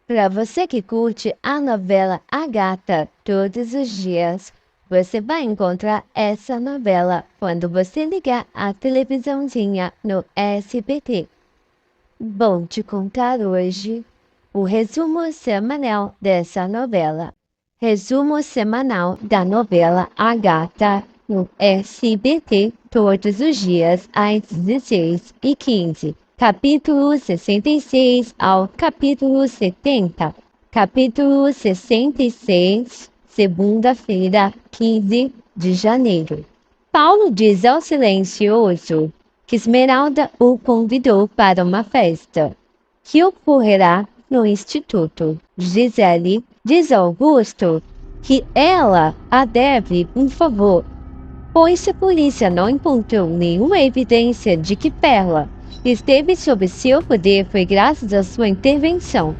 Para você que curte a novela A Gata todos os dias, você vai encontrar essa novela quando você ligar a televisãozinha no SBT. Vou te contar hoje o resumo semanal dessa novela. Resumo semanal da novela A Gata no SBT todos os dias às 16h15. Capítulo 66 ao capítulo 70. Capítulo 66, segunda-feira, 15 de janeiro. Paulo diz ao silencioso que Esmeralda o convidou para uma festa, que ocorrerá no Instituto. Gisele diz a Augusto que ela a deve um favor, pois se a polícia não encontrou nenhuma evidência de que Perla esteve sob seu poder foi graças à sua intervenção.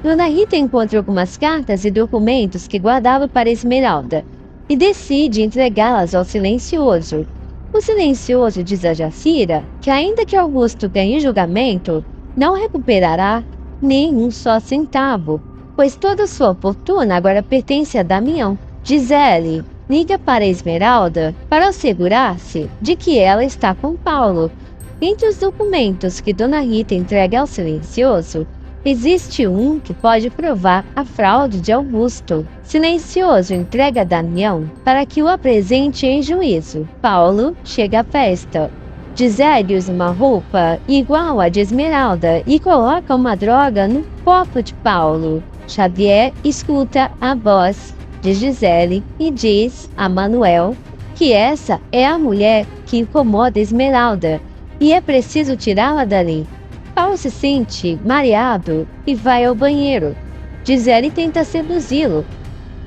Dona Rita encontra algumas cartas e documentos que guardava para Esmeralda e decide entregá-las ao silencioso. O silencioso diz a Jacira que ainda que Augusto ganhe julgamento, não recuperará nem um só centavo, pois toda sua fortuna agora pertence a Damião. Gisele liga para Esmeralda para assegurar-se de que ela está com Paulo. Entre os documentos que Dona Rita entrega ao silencioso, existe um que pode provar a fraude de Augusto. Silencioso entrega a Damião para que o apresente em juízo. Paulo chega à festa. Gisele usa uma roupa igual à de Esmeralda e coloca uma droga no copo de Paulo. Xavier escuta a voz de Gisele e diz a Manuel que essa é a mulher que incomoda Esmeralda e é preciso tirá-la dali. Paulo se sente mareado e vai ao banheiro. Gisele tenta seduzi-lo,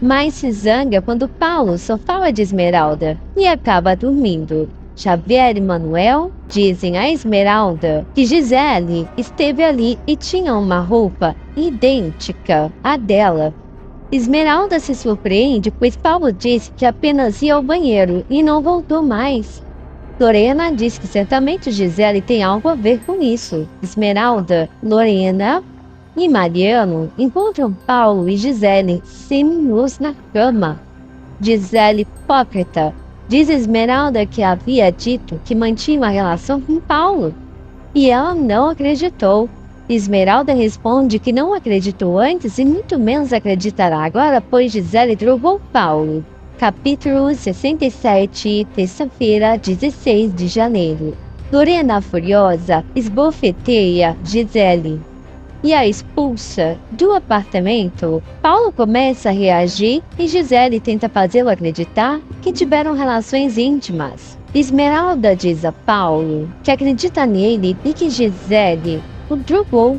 mas se zanga quando Paulo só fala de Esmeralda e acaba dormindo. Xavier e Manuel dizem a Esmeralda que Gisele esteve ali e tinha uma roupa idêntica à dela. Esmeralda se surpreende, pois Paulo disse que apenas ia ao banheiro e não voltou mais. Lorena diz que certamente Gisele tem algo a ver com isso. Esmeralda, Lorena e Mariano encontram Paulo e Gisele seminus na cama. Gisele hipócrita diz Esmeralda que havia dito que mantinha uma relação com Paulo e ela não acreditou. Esmeralda responde que não acreditou antes e muito menos acreditará agora, pois Gisele drogou Paulo. Capítulo 67, terça-feira, 16 de janeiro. Lorena furiosa esbofeteia Gisele e a expulsa do apartamento. Paulo começa a reagir e Gisele tenta fazê-lo acreditar que tiveram relações íntimas. Esmeralda diz a Paulo que acredita nele e que Gisele o drogou.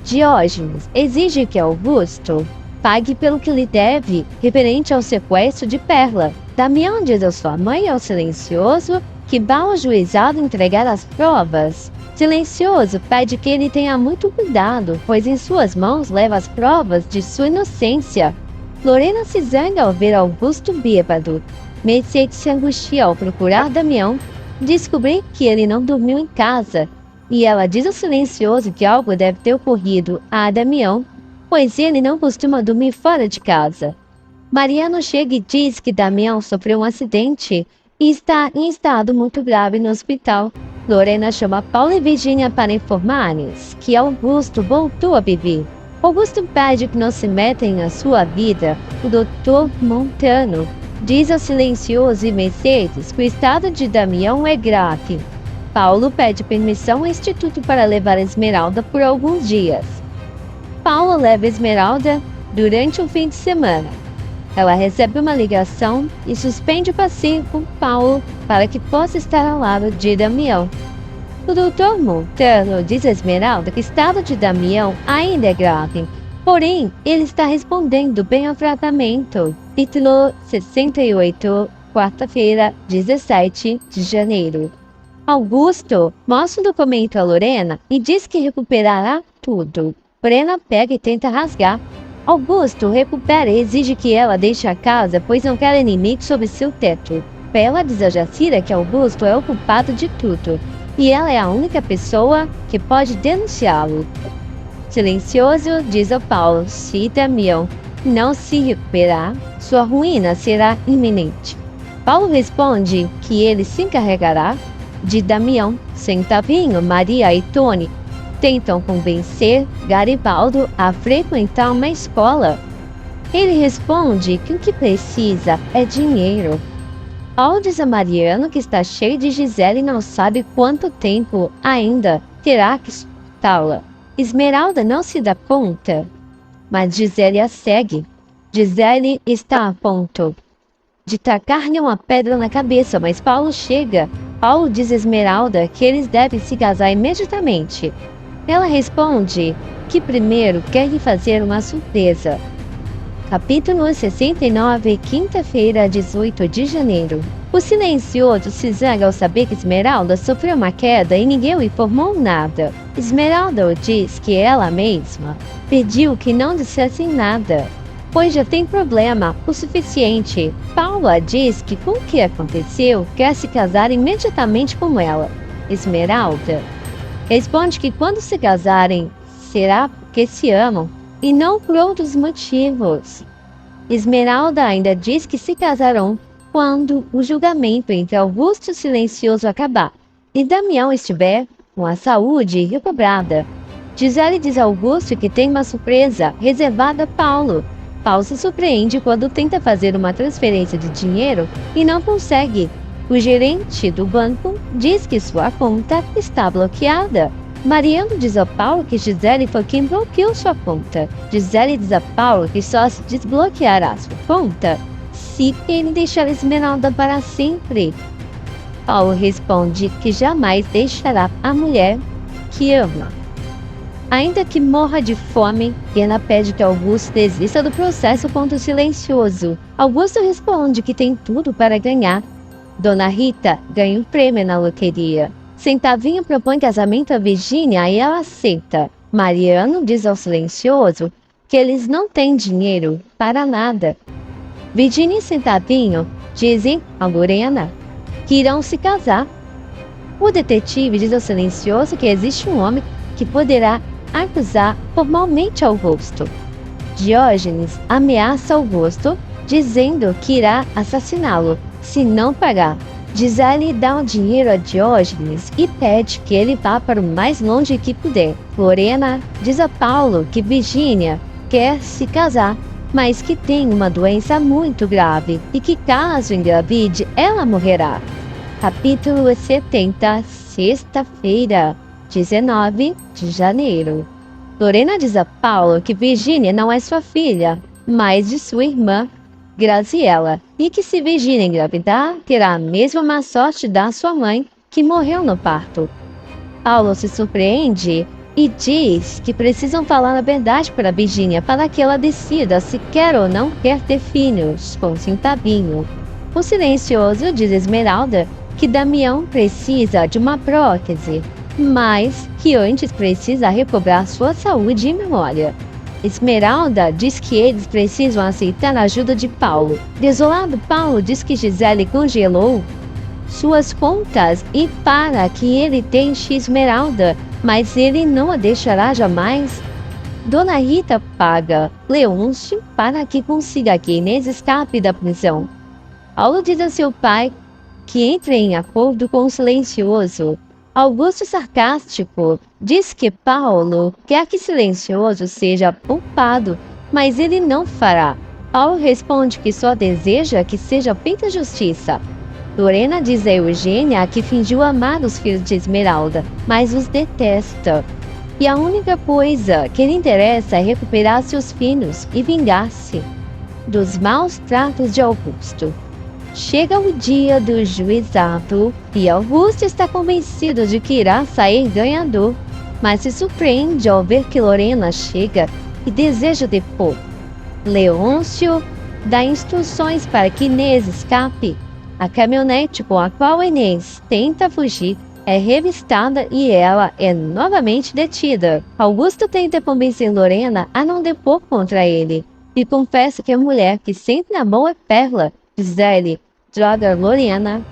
Diógenes exige que Augusto pague pelo que lhe deve, referente ao sequestro de Perla. Damião diz a sua mãe e ao silencioso que vá ao juizado entregar as provas. Silencioso pede que ele tenha muito cuidado, pois em suas mãos leva as provas de sua inocência. Lorena se zanga ao ver Augusto bêbado. Mercedes se angustia ao procurar Damião, descobrir que ele não dormiu em casa, e ela diz ao silencioso que algo deve ter ocorrido a Damião, pois ele não costuma dormir fora de casa. Mariano chega e diz que Damião sofreu um acidente e está em estado muito grave no hospital. Lorena chama Paulo e Virgínia para informar-lhes que Augusto voltou a viver. Augusto pede que não se metam na sua vida. O Dr. Montano diz ao silencioso e Mercedes que o estado de Damião é grave. Paulo pede permissão ao instituto para levar Esmeralda por alguns dias. Paulo leva Esmeralda durante um fim de semana. Ela recebe uma ligação e suspende o passeio com Paulo para que possa estar ao lado de Damião. O Dr. Montano diz a Esmeralda que o estado de Damião ainda é grave, porém ele está respondendo bem ao tratamento. Capítulo 68, quarta-feira, 17 de janeiro. Augusto mostra o documento a Lorena e diz que recuperará tudo. Lorena pega e tenta rasgar. Augusto recupera e exige que ela deixe a casa, pois não quer inimigos sob seu teto. Ela diz a Jacira que Augusto é o culpado de tudo, e ela é a única pessoa que pode denunciá-lo. Silencioso diz a Paulo: se Damião não se recuperar, sua ruína será iminente. Paulo responde que ele se encarregará de Damião. Centavinho, Maria e Tony tentam convencer Garibaldo a frequentar uma escola. Ele responde que o que precisa é dinheiro. Paulo diz a Mariano que está cheio de Gisele e não sabe quanto tempo ainda terá que escutá-la. Esmeralda não se dá conta, mas Gisele a segue. Gisele está a ponto de tacar-lhe uma pedra na cabeça, mas Paulo chega. Paulo diz a Esmeralda que eles devem se casar imediatamente. Ela responde que primeiro quer lhe fazer uma surpresa. Capítulo 69, quinta-feira, 18 de janeiro. O silencioso se zanga ao saber que Esmeralda sofreu uma queda e ninguém o informou nada. Esmeralda diz que ela mesma pediu que não dissessem nada, pois já tem problema o suficiente. Paula diz que com o que aconteceu quer se casar imediatamente com ela. Esmeralda responde que quando se casarem será porque se amam e não por outros motivos. Esmeralda ainda diz que se casarão quando o julgamento entre Augusto e Silencioso acabar e Damião estiver com a saúde recobrada. Gisele diz a Augusto que tem uma surpresa reservada a Paulo. Paulo se surpreende quando tenta fazer uma transferência de dinheiro e não consegue. O gerente do banco diz que sua conta está bloqueada. Mariano diz a Paulo que Gisele foi quem bloqueou sua conta. Gisele diz a Paulo que só se desbloqueará sua conta se ele deixar Esmeralda para sempre. Paulo responde que jamais deixará a mulher que ama. Ainda que morra de fome, Ana pede que Augusto desista do processo contra o Silencioso. Augusto responde que tem tudo para ganhar. Dona Rita ganha um prêmio na loteria. Centavinho propõe casamento a Virgínia e ela aceita. Mariano diz ao Silencioso que eles não têm dinheiro para nada. Virgínia e Centavinho dizem a Lorena que irão se casar. O detetive diz ao Silencioso que existe um homem que poderá acusar formalmente Augusto. Diógenes ameaça Augusto, dizendo que irá assassiná-lo se não pagar. Gisele dá o dinheiro a Diógenes e pede que ele vá para o mais longe que puder. Lorena diz a Paulo que Virgínia quer se casar, mas que tem uma doença muito grave e que caso engravide, ela morrerá. Capítulo 70, sexta-feira, 19 de janeiro. Lorena diz a Paulo que Virgínia não é sua filha, mas de sua irmã, Graziella, e que se Virgínia engravidar, terá a mesma má sorte da sua mãe, que morreu no parto. Paulo se surpreende e diz que precisam falar a verdade para Virgínia para que ela decida se quer ou não quer ter filhos com Centavinho. O Silencioso diz a Esmeralda que Damião precisa de uma prótese, mas que antes precisa recobrar sua saúde e memória. Esmeralda diz que eles precisam aceitar a ajuda de Paulo. Desolado, Paulo diz que Gisele congelou suas contas e para que ele deixe Esmeralda, mas ele não a deixará jamais. Dona Rita paga Leôncio para que consiga que Inês escape da prisão. Paulo diz a seu pai que entre em acordo com o Silencioso. Augusto, sarcástico, diz que Paulo quer que Silencioso seja poupado, mas ele não fará. Paulo responde que só deseja que seja feita justiça. Lorena diz a Eugênia que fingiu amar os filhos de Esmeralda, mas os detesta. E a única coisa que lhe interessa é recuperar seus filhos e vingar-se dos maus tratos de Augusto. Chega o dia do juizado e Augusto está convencido de que irá sair ganhador, mas se surpreende ao ver que Lorena chega e deseja depor. Leôncio dá instruções para que Inês escape. A caminhonete com a qual Inês tenta fugir é revistada e ela é novamente detida. Augusto tenta convencer Lorena a não depor contra ele e confessa que a mulher que sempre amou é Perla. Gisele droga Lorena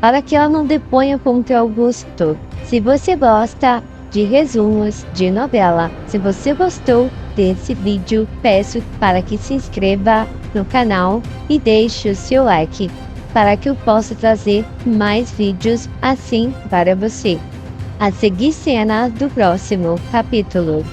para que ela não deponha contra Augusto. Se você gosta, de resumos de novela. Se você gostou desse vídeo, peço para que se inscreva no canal e deixe o seu like, para que eu possa trazer mais vídeos assim para você. A seguir cenas do próximo capítulo.